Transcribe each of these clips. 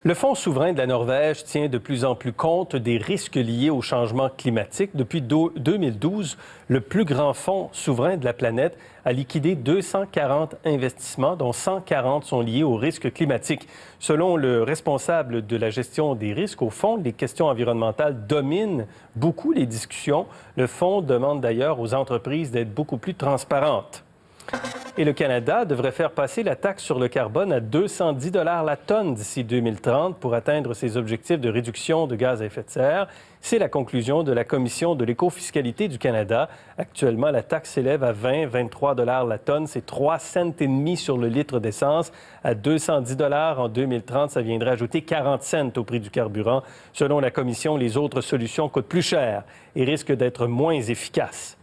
Le Fonds souverain de la Norvège tient de plus en plus compte des risques liés au changement climatique. Depuis 2012, le plus grand fonds souverain de la planète a liquidé 240 investissements, dont 140 sont liés aux risques climatiques. Selon le responsable de la gestion des risques au fonds, les questions environnementales dominent beaucoup les discussions. Le fonds demande d'ailleurs aux entreprises d'être beaucoup plus transparentes. Et le Canada devrait faire passer la taxe sur le carbone à 210 $ la tonne d'ici 2030 pour atteindre ses objectifs de réduction de gaz à effet de serre. C'est la conclusion de la Commission de l'écofiscalité du Canada. Actuellement, la taxe s'élève à 23 $ la tonne. C'est 3,5 cents sur le litre d'essence. À 210 $ en 2030, ça viendrait ajouter 40 cents au prix du carburant. Selon la Commission, les autres solutions coûtent plus cher et risquent d'être moins efficaces.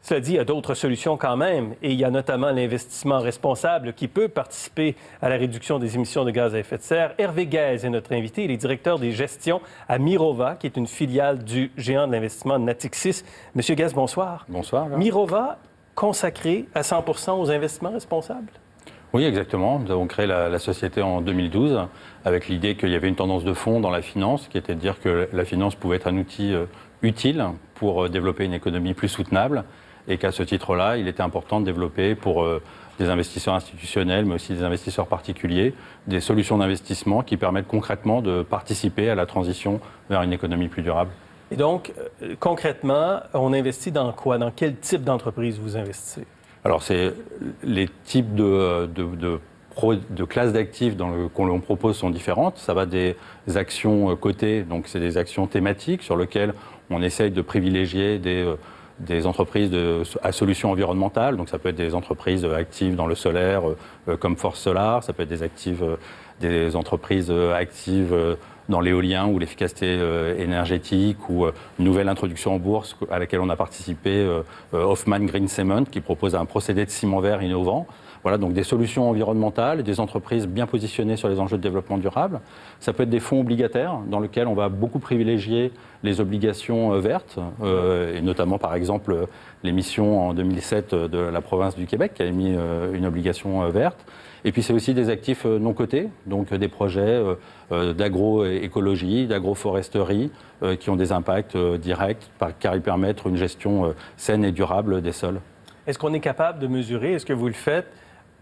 Cela dit, il y a d'autres solutions quand même, et il y a notamment l'investissement responsable qui peut participer à la réduction des émissions de gaz à effet de serre. Hervé Guèze est notre invité. Il est directeur des gestions à Mirova, qui est une filiale du géant de l'investissement Natixis. Monsieur Guèze, bonsoir. Bonsoir. Mirova, consacré à 100 % aux investissements responsables? Oui, exactement. Nous avons créé la société en 2012 avec l'idée qu'il y avait une tendance de fond dans la finance, qui était de dire que la finance pouvait être un outil utile pour développer une économie plus soutenable. Et qu'à ce titre-là, il était important de développer pour des investisseurs institutionnels, mais aussi des investisseurs particuliers, des solutions d'investissement qui permettent concrètement de participer à la transition vers une économie plus durable. Et donc, concrètement, on investit dans quoi? Dans quel type d'entreprise vous investissez? Alors, c'est les types de classes d'actifs qu'on l'on propose sont différentes. Ça va des actions cotées, donc c'est des actions thématiques sur lesquelles on essaye de privilégier des entreprises à solutions environnementales, donc ça peut être des entreprises actives dans le solaire comme Force Solar, ça peut être des entreprises actives dans l'éolien ou l'efficacité énergétique ou une nouvelle introduction en bourse à laquelle on a participé, Hoffman Green Cement, qui propose un procédé de ciment vert innovant. Voilà, donc des solutions environnementales, des entreprises bien positionnées sur les enjeux de développement durable. Ça peut être des fonds obligataires dans lesquels on va beaucoup privilégier les obligations vertes, et notamment par exemple l'émission en 2007 de la province du Québec qui a émis une obligation verte. Et puis c'est aussi des actifs non cotés, donc des projets d'agroécologie, d'agroforesterie qui ont des impacts directs car ils permettent une gestion saine et durable des sols. Est-ce qu'on est capable de mesurer, est-ce que vous le faites,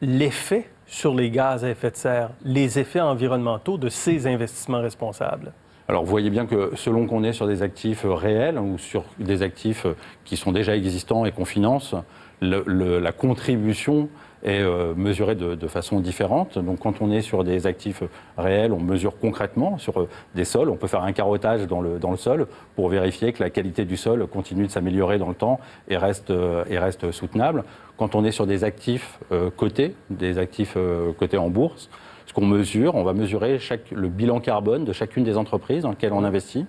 l'effet sur les gaz à effet de serre, les effets environnementaux de ces investissements responsables? Alors, vous voyez bien que selon qu'on est sur des actifs réels ou sur des actifs qui sont déjà existants et qu'on finance, la contribution est mesurée de façon différente. Donc, quand on est sur des actifs réels, on mesure concrètement sur des sols. On peut faire un carottage dans le sol pour vérifier que la qualité du sol continue de s'améliorer dans le temps et reste soutenable. Quand on est sur des actifs cotés, cotés en bourse, ce qu'on mesure, on va mesurer le bilan carbone de chacune des entreprises dans lesquelles on investit,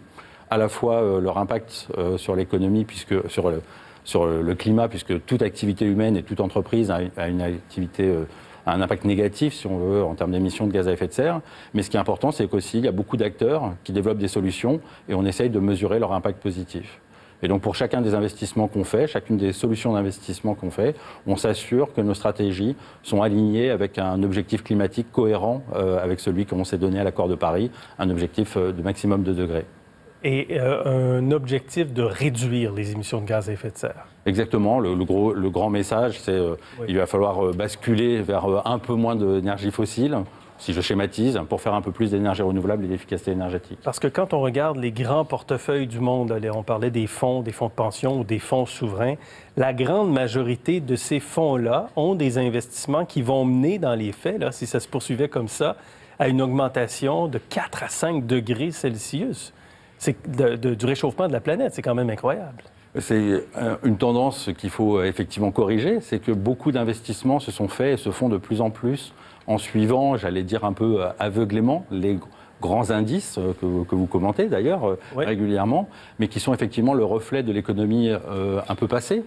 à la fois leur impact sur l'économie, sur le climat, puisque toute activité humaine et toute entreprise a un impact négatif, si on veut, en termes d'émissions de gaz à effet de serre. Mais ce qui est important, c'est qu'aussi, il y a beaucoup d'acteurs qui développent des solutions et on essaye de mesurer leur impact positif. Et donc, pour chacun des investissements qu'on fait, chacune des solutions d'investissement qu'on fait, on s'assure que nos stratégies sont alignées avec un objectif climatique cohérent avec celui qu'on s'est donné à l'accord de Paris, un objectif de maximum de degrés. Et un objectif de réduire les émissions de gaz à effet de serre. Exactement. Le grand message, c'est qu'il va falloir basculer vers un peu moins d'énergie fossile, si je schématise, pour faire un peu plus d'énergie renouvelable et d'efficacité énergétique. Parce que quand on regarde les grands portefeuilles du monde, on parlait des fonds de pension ou des fonds souverains, la grande majorité de ces fonds-là ont des investissements qui vont mener dans les faits, là, si ça se poursuivait comme ça, à une augmentation de 4 à 5 degrés Celsius. C'est du réchauffement de la planète, c'est quand même incroyable. C'est une tendance qu'il faut effectivement corriger, c'est que beaucoup d'investissements se sont faits et se font de plus en plus en suivant, j'allais dire un peu aveuglément, les grands indices que vous commentez d'ailleurs régulièrement, mais qui sont effectivement le reflet de l'économie un peu passée.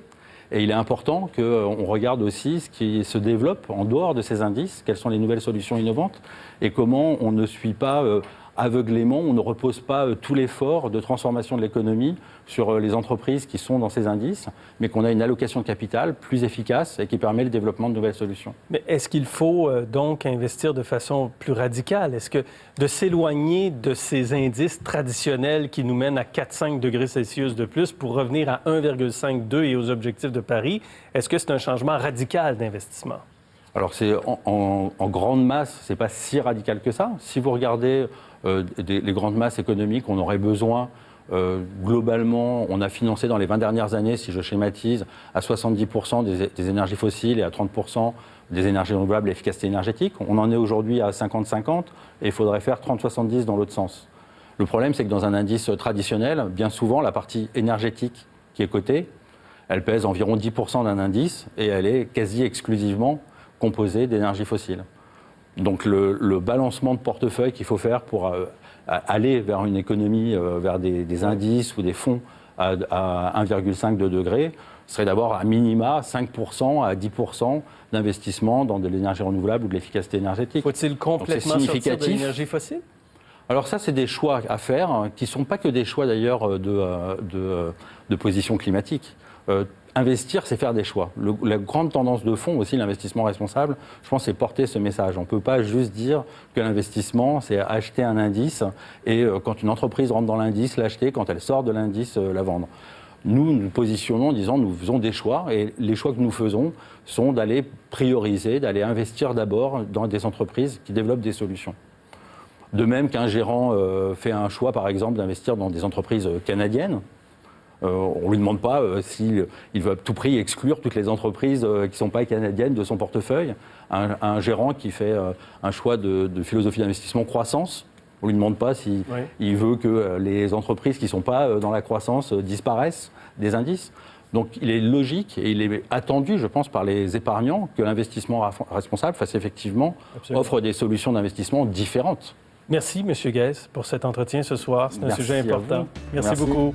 Et il est important qu'on regarde aussi ce qui se développe en dehors de ces indices, quelles sont les nouvelles solutions innovantes et comment on ne suit pas aveuglément, on ne repose pas tout l'effort de transformation de l'économie sur les entreprises qui sont dans ces indices, mais qu'on a une allocation de capital plus efficace et qui permet le développement de nouvelles solutions. Mais est-ce qu'il faut donc investir de façon plus radicale? Est-ce que de s'éloigner de ces indices traditionnels qui nous mènent à 4-5 degrés Celsius de plus pour revenir à 1,52 et aux objectifs de Paris, est-ce que c'est un changement radical d'investissement? Alors, c'est en grande masse, ce n'est pas si radical que ça. Si vous regardez les grandes masses économiques, on aurait besoin, globalement, on a financé dans les 20 dernières années, si je schématise, à 70% des énergies fossiles et à 30% des énergies renouvelables et l'efficacité énergétique. On en est aujourd'hui à 50-50 et il faudrait faire 30-70 dans l'autre sens. Le problème, c'est que dans un indice traditionnel, bien souvent, la partie énergétique qui est cotée, elle pèse environ 10% d'un indice et elle est quasi exclusivement composée d'énergie fossile. Donc le balancement de portefeuille qu'il faut faire pour aller vers une économie, vers des indices ou des fonds à 1,5 degrés, serait d'avoir à minima 5% à 10% d'investissement dans de l'énergie renouvelable ou de l'efficacité énergétique. Faut-il complètement sortir de l'énergie fossile? Alors ça, c'est des choix à faire, qui ne sont pas que des choix d'ailleurs de position climatique. Investir, c'est faire des choix. La grande tendance de fond aussi, l'investissement responsable, je pense, c'est porter ce message. On ne peut pas juste dire que l'investissement, c'est acheter un indice et quand une entreprise rentre dans l'indice, l'acheter, quand elle sort de l'indice, la vendre. Nous, nous positionnons en disant nous faisons des choix et les choix que nous faisons sont d'aller prioriser, d'aller investir d'abord dans des entreprises qui développent des solutions. De même qu'un gérant fait un choix, par exemple, d'investir dans des entreprises canadiennes, on ne lui demande pas s'il veut à tout prix exclure toutes les entreprises qui ne sont pas canadiennes de son portefeuille. Un gérant qui fait un choix de philosophie d'investissement croissance, on ne lui demande pas s'il veut que les entreprises qui ne sont pas dans la croissance disparaissent des indices. Donc il est logique et il est attendu, je pense, par les épargnants que l'investissement responsable fasse effectivement offre des solutions d'investissement différentes. Merci, M. Guès, pour cet entretien ce soir. C'est un sujet important. Merci beaucoup.